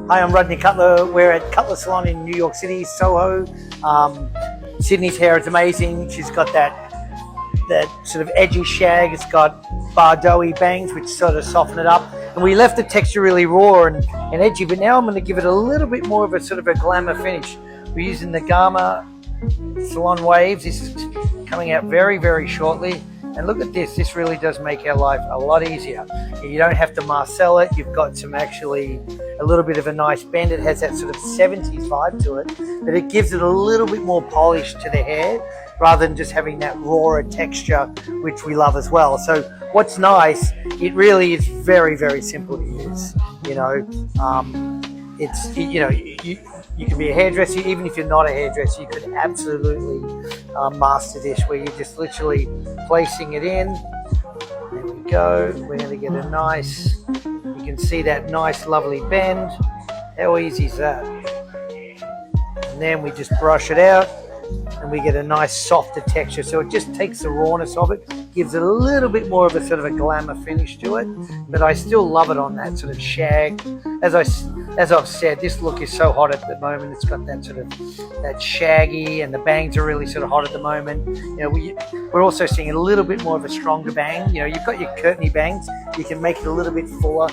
Hi, I'm Rodney Cutler. We're at Cutler Salon in New York City, Soho. Sydney's hair is amazing. She's got that sort of edgy shag. It's got Bordeaux-y bangs, which sort of soften it up. And we left the texture really raw and edgy, but now I'm going to give it a little bit more of a sort of a glamour finish. We're using the GA.MA Salon Waves. This is coming out very, very shortly. And look at this, this really does make our life a lot easier. You don't have to marcel it, you've got some actually a little bit of a nice bend. It has that sort of 70s vibe to it, but it gives it a little bit more polish to the hair rather than just having that rawer texture, which we love as well. So what's nice, it really is very, very simple to use. You can be a hairdresser. Even if you're not a hairdresser, you could absolutely master this, where you're just literally placing it in. There we go. We're going to get a nice, you can see that nice lovely bend. How easy is that? And then we just brush it out and we get a nice softer texture. So it just takes the rawness of it, gives it a little bit more of a sort of a glamour finish to it, but I still love it on that sort of shag. As I've said, this look is so hot at the moment. It's got that sort of that shaggy, and the bangs are really sort of hot at the moment. We're also seeing a little bit more of a stronger bang. You've got your curtainy bangs. You can make it a little bit fuller.